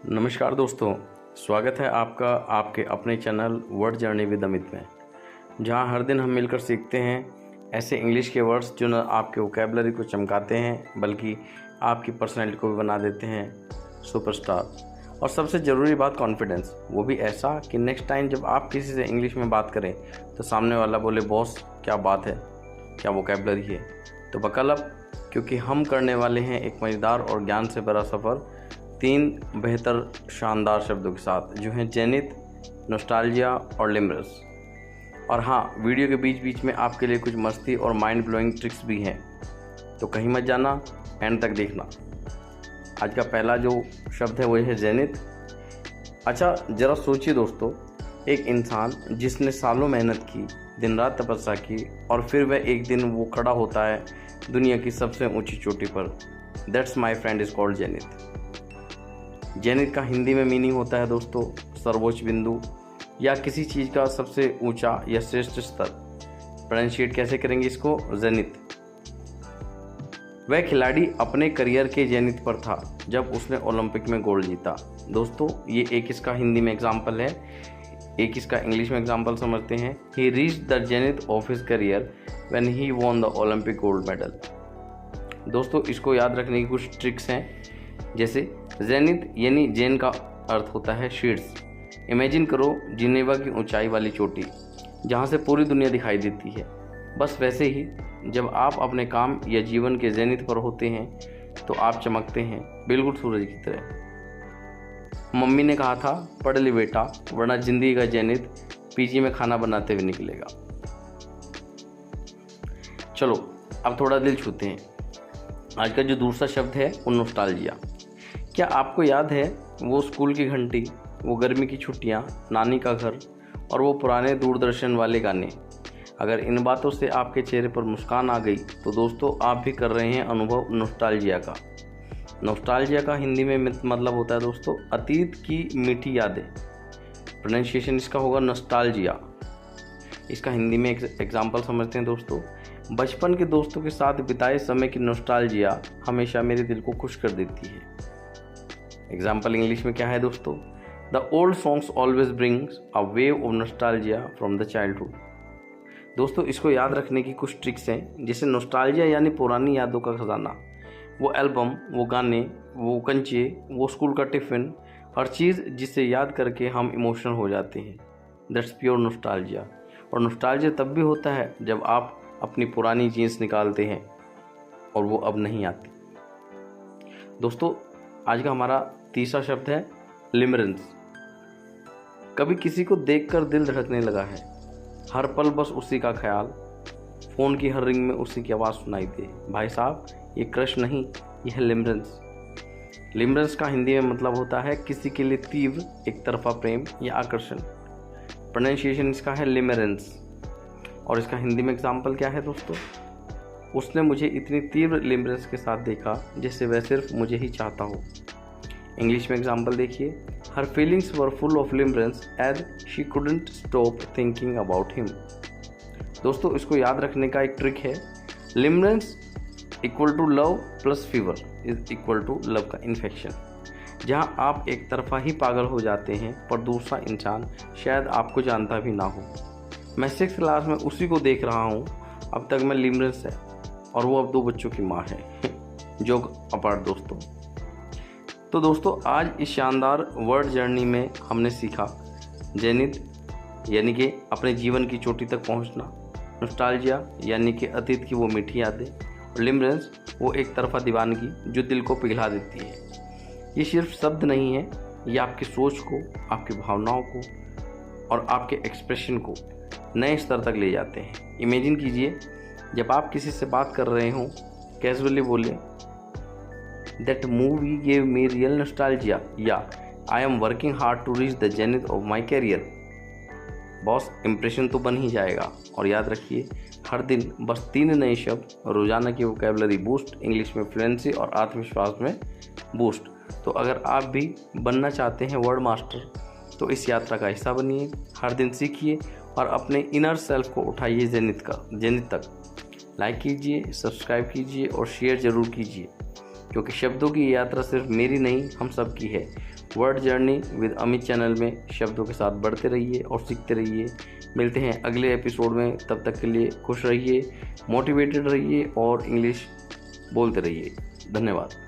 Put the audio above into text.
नमस्कार दोस्तों, स्वागत है आपका आपके अपने channel word journey with Amit में, जहां हर दिन हम मिलकर सीखते हैं ऐसे इंग्लिश के वर्ड्स जो न आपके वोकैबुलरी को चमकाते हैं बल्कि आपकी पर्सनैलिटी को भी बना देते हैं सुपरस्टार। और सबसे ज़रूरी बात कॉन्फिडेंस, वो भी ऐसा कि नेक्स्ट टाइम जब आप किसी से इंग्लिश में बात करें तो सामने वाला बोले बॉस क्या बात है, क्या वोकैबुलरी है। तो बकल अप, क्योंकि हम करने वाले हैं एक मज़ेदार और ज्ञान से भरा सफ़र 3 बेहतर शानदार शब्दों के साथ, जो हैं जेनिथ, नॉस्टैल्जिया और लिमरस। और हाँ, वीडियो के बीच बीच में आपके लिए कुछ मस्ती और माइंड ब्लोइंग ट्रिक्स भी हैं, तो कहीं मत जाना, एंड तक देखना। आज का पहला जो शब्द है वो है जेनिथ। अच्छा, ज़रा सोचिए दोस्तों, एक इंसान जिसने सालों मेहनत की, दिन रात तपस्या की, और फिर वह एक दिन वो खड़ा होता है दुनिया की सबसे ऊंची चोटी पर। That's my friend is called zenith. Zenith का हिंदी में मीनिंग होता है दोस्तों सर्वोच्च बिंदु या किसी चीज़ का सबसे ऊंचा या श्रेष्ठ स्तर। प्रोनाउंशिएट कैसे करेंगे इसको? जेनिथ। वह खिलाड़ी अपने करियर के जेनिथ पर था जब उसने ओलंपिक में गोल्ड जीता। दोस्तों, ये एक इसका हिंदी में एग्जाम्पल है, एक इसका इंग्लिश में एग्जाम्पल समझते हैं। He reach the zenith of his career when he won the Olympic gold medal. दोस्तों, इसको याद रखने की कुछ ट्रिक्स हैं, जैसे जेनिथ यानी जेन का अर्थ होता है शीर्ष। इमेजिन करो जिनेवा की ऊंचाई वाली चोटी जहां से पूरी दुनिया दिखाई देती है। बस वैसे ही जब आप अपने काम या जीवन के जेनिथ पर होते हैं तो आप चमकते हैं बिल्कुल सूरज की तरह। मम्मी ने कहा था, पढ़ ले बेटा, वरना जिंदगी का जेनिथ पीजी में खाना बनाते हुए निकलेगा। चलो अब थोड़ा दिल छूते हैं। आज का जो दूसरा शब्द है वो नॉस्टैल्जिया। क्या आपको याद है वो स्कूल की घंटी, वो गर्मी की छुट्टियां, नानी का घर और वो पुराने दूरदर्शन वाले गाने? अगर इन बातों से आपके चेहरे पर मुस्कान आ गई तो दोस्तों आप भी कर रहे हैं अनुभव नॉस्टैल्जिया का। नॉस्टैल्जिया का हिंदी में मतलब होता है दोस्तों अतीत की मीठी यादें। प्रोनाउंसिएशन इसका होगा नॉस्टैल्जिया। इसका हिंदी में एग्जाम्पल समझते हैं दोस्तों। बचपन के दोस्तों के साथ बिताए समय की नॉस्टैल्जिया हमेशा मेरे दिल को खुश कर देती है। एग्जाम्पल इंग्लिश में क्या है दोस्तों? The old songs always brings a wave of nostalgia from the childhood. दोस्तों, इसको याद रखने की कुछ ट्रिक्स हैं, जैसे नॉस्टैल्जिया यानी पुरानी यादों का खजाना। वो एल्बम, वो गाने, वो कंचे, वो स्कूल का टिफ़िन, हर चीज़ जिसे याद करके हम इमोशनल हो जाते हैं। That's pure nostalgia. और नॉस्टैल्जिया तब भी होता है जब आप अपनी पुरानी जीन्स निकालते हैं और वो अब नहीं आती। दोस्तों, आज का हमारा तीसरा शब्द है लिमरेंस। कभी किसी को देखकर दिल धड़कने लगा है, हर पल बस उसी का ख्याल, फ़ोन की हर रिंग में उसी की आवाज़ सुनाई दे। भाई साहब, ये क्रश नहीं, यह है लिमरेंस। लिमरेंस का हिंदी में मतलब होता है किसी के लिए तीव्र एक तरफा प्रेम या आकर्षण। प्रोनाउंसिएशन इसका है लिमरेंस। और इसका हिंदी में एग्जाम्पल क्या है दोस्तों? उसने मुझे इतनी तीव्र लिमरेंस के साथ देखा जैसे वह सिर्फ मुझे ही चाहता हो। इंग्लिश में एग्जाम्पल देखिए। Her feelings were full of limerence as she couldn't stop thinking about him. दोस्तों, इसको याद रखने का एक ट्रिक है, limerence equal to love plus fever is equal to love का इन्फेक्शन। जहां आप एक तरफा ही पागल हो जाते हैं पर दूसरा इंसान शायद आपको जानता भी ना हो। मैं 6th क्लास में उसी को देख रहा हूँ, अब तक मैं लिमरेंस है और वो अब 2 बच्चों की माँ है। जोक अपार्ट दोस्तों। तो दोस्तों, आज इस शानदार वर्ड जर्नी में हमने सीखा जेनिथ यानी कि अपने जीवन की चोटी तक पहुंचना, नॉस्टैल्जिया यानी कि अतीत की वो मीठी यादें, और लिमरेंस वो एक तरफा दीवानगी जो दिल को पिघला देती है। ये सिर्फ शब्द नहीं है, ये आपकी सोच को, आपकी भावनाओं को और आपके एक्सप्रेशन को नए स्तर तक ले जाते हैं। इमेजिन कीजिए जब आप किसी से बात कर रहे हों, कैजुअली बोले, that movie gave me real nostalgia, या I am working hard to reach the zenith of my career. Boss, impression तो बन ही जाएगा। और याद रखिए, हर दिन बस 3 नए शब्द, रोजाना की वोकैबुलरी बूस्ट, इंग्लिश में फ्लुएंसी और आत्मविश्वास में बूस्ट। तो अगर आप भी बनना चाहते हैं वर्ड मास्टर तो इस यात्रा का हिस्सा बनिए। हर दिन सीखिए और अपने इनर सेल्फ को उठाइए जेनिथ तक। लाइक कीजिए, सब्सक्राइब कीजिए और शेयर ज़रूर कीजिए, क्योंकि शब्दों की यात्रा सिर्फ मेरी नहीं, हम सब की है। Word journey with Amit channel में शब्दों के साथ बढ़ते रहिए और सीखते रहिए। मिलते हैं अगले एपिसोड में, तब तक के लिए खुश रहिए, मोटिवेटेड रहिए और इंग्लिश बोलते रहिए। धन्यवाद।